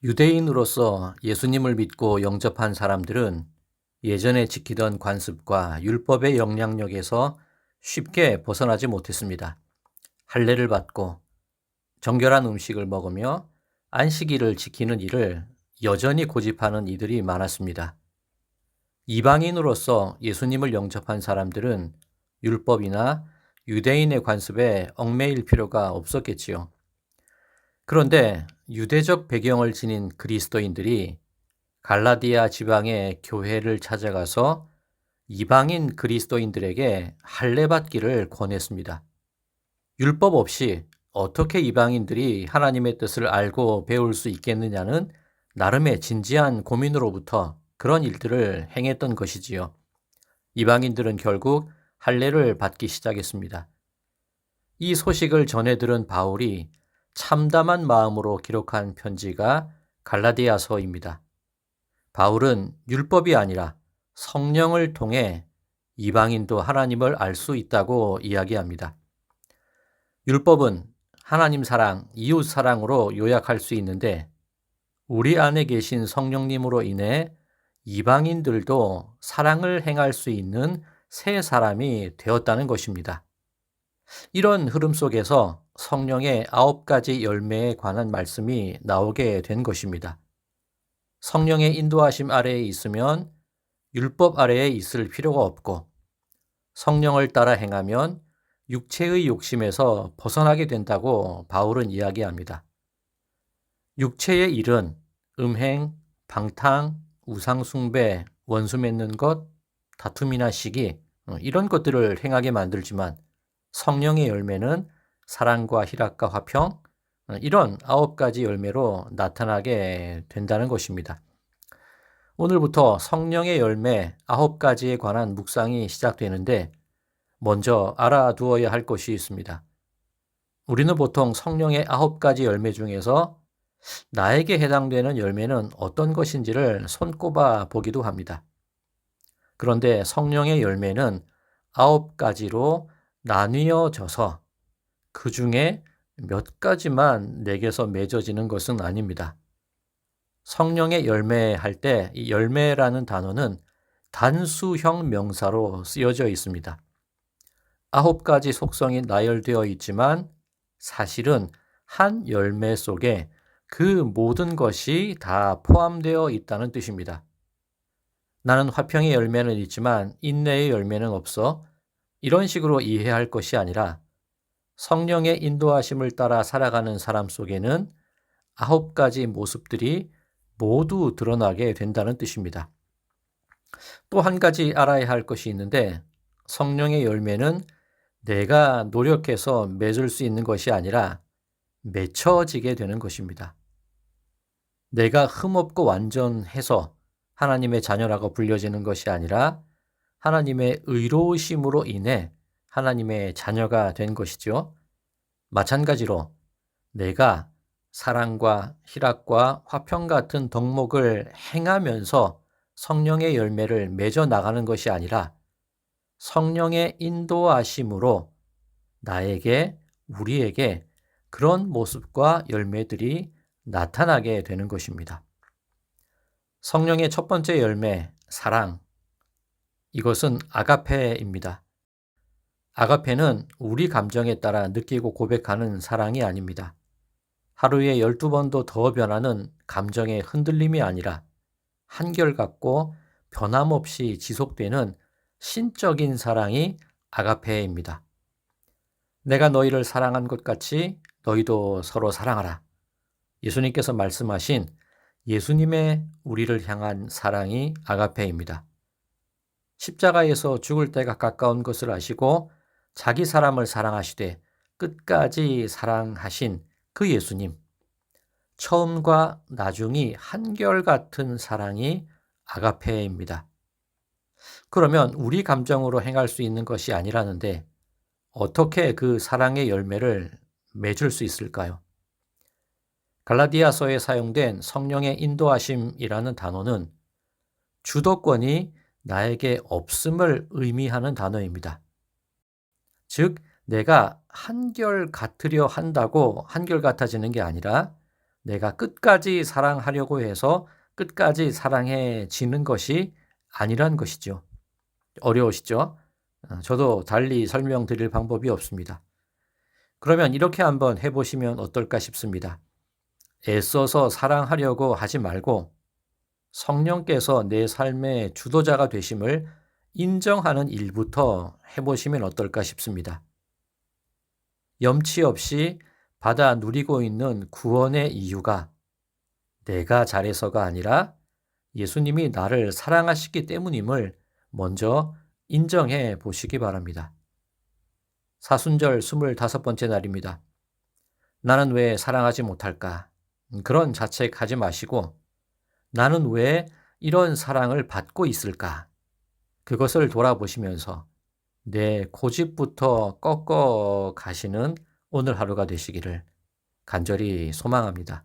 유대인으로서 예수님을 믿고 영접한 사람들은 예전에 지키던 관습과 율법의 영향력에서 쉽게 벗어나지 못했습니다. 할례를 받고 정결한 음식을 먹으며 안식일을 지키는 일을 여전히 고집하는 이들이 많았습니다. 이방인으로서 예수님을 영접한 사람들은 율법이나 유대인의 관습에 얽매일 필요가 없었겠지요. 그런데 유대적 배경을 지닌 그리스도인들이 갈라디아 지방의 교회를 찾아가서 이방인 그리스도인들에게 할례받기를 권했습니다. 율법 없이 어떻게 이방인들이 하나님의 뜻을 알고 배울 수 있겠느냐는 나름의 진지한 고민으로부터 그런 일들을 행했던 것이지요. 이방인들은 결국 할례를 받기 시작했습니다. 이 소식을 전해 들은 바울이 참담한 마음으로 기록한 편지가 갈라디아서입니다. 바울은 율법이 아니라 성령을 통해 이방인도 하나님을 알 수 있다고 이야기합니다. 율법은 하나님 사랑, 이웃 사랑으로 요약할 수 있는데 우리 안에 계신 성령님으로 인해 이방인들도 사랑을 행할 수 있는 새 사람이 되었다는 것입니다. 이런 흐름 속에서 성령의 9가지 열매에 관한 말씀이 나오게 된 것입니다. 성령의 인도하심 아래에 있으면 율법 아래에 있을 필요가 없고 성령을 따라 행하면 육체의 욕심에서 벗어나게 된다고 바울은 이야기합니다. 육체의 일은 음행, 방탕, 우상숭배, 원수 맺는 것, 다툼이나 시기 이런 것들을 행하게 만들지만 성령의 열매는 사랑과 희락과 화평 이런 9가지 열매로 나타나게 된다는 것입니다. 오늘부터 성령의 열매 9가지에 관한 묵상이 시작되는데 먼저 알아두어야 할 것이 있습니다. 우리는 보통 성령의 9가지 열매 중에서 나에게 해당되는 열매는 어떤 것인지를 손꼽아 보기도 합니다. 그런데 성령의 열매는 9가지로 나뉘어져서 그 중에 몇 가지만 내게서 맺어지는 것은 아닙니다. 성령의 열매 할 때 이 열매라는 단어는 단수형 명사로 쓰여져 있습니다. 9가지 속성이 나열되어 있지만 사실은 한 열매 속에 그 모든 것이 다 포함되어 있다는 뜻입니다. 나는 화평의 열매는 있지만 인내의 열매는 없어. 이런 식으로 이해할 것이 아니라 성령의 인도하심을 따라 살아가는 사람 속에는 9가지 모습들이 모두 드러나게 된다는 뜻입니다. 또 한 가지 알아야 할 것이 있는데 성령의 열매는 내가 노력해서 맺을 수 있는 것이 아니라 맺혀지게 되는 것입니다. 내가 흠없고 완전해서 하나님의 자녀라고 불려지는 것이 아니라 하나님의 의로우심으로 인해 하나님의 자녀가 된 것이죠. 마찬가지로 내가 사랑과 희락과 화평 같은 덕목을 행하면서 성령의 열매를 맺어 나가는 것이 아니라 성령의 인도하심으로 나에게, 우리에게 그런 모습과 열매들이 나타나게 되는 것입니다. 성령의 첫 번째 열매, 사랑. 이것은 아가페입니다. 아가페는 우리 감정에 따라 느끼고 고백하는 사랑이 아닙니다. 하루에 12번도 더 변하는 감정의 흔들림이 아니라 한결같고 변함없이 지속되는 신적인 사랑이 아가페입니다. 내가 너희를 사랑한 것 같이 너희도 서로 사랑하라. 예수님께서 말씀하신 예수님의 우리를 향한 사랑이 아가페입니다. 십자가에서 죽을 때가 가까운 것을 아시고 자기 사람을 사랑하시되 끝까지 사랑하신 그 예수님. 처음과 나중이 한결같은 사랑이 아가페입니다. 그러면 우리 감정으로 행할 수 있는 것이 아니라는데 어떻게 그 사랑의 열매를 맺을 수 있을까요? 갈라디아서에 사용된 성령의 인도하심이라는 단어는 주도권이 나에게 없음을 의미하는 단어입니다. 즉, 내가 한결 같으려 한다고 한결 같아지는 게 아니라 내가 끝까지 사랑하려고 해서 끝까지 사랑해지는 것이 아니란 것이죠. 어려우시죠? 저도 달리 설명드릴 방법이 없습니다. 그러면 이렇게 한번 해보시면 어떨까 싶습니다. 애써서 사랑하려고 하지 말고 성령께서 내 삶의 주도자가 되심을 인정하는 일부터 해보시면 어떨까 싶습니다. 염치 없이 받아 누리고 있는 구원의 이유가 내가 잘해서가 아니라 예수님이 나를 사랑하시기 때문임을 먼저 인정해 보시기 바랍니다. 사순절 25번째 날입니다. 나는 왜 사랑하지 못할까? 그런 자책하지 마시고 나는 왜 이런 사랑을 받고 있을까? 그것을 돌아보시면서 내 고집부터 꺾어 가시는 오늘 하루가 되시기를 간절히 소망합니다.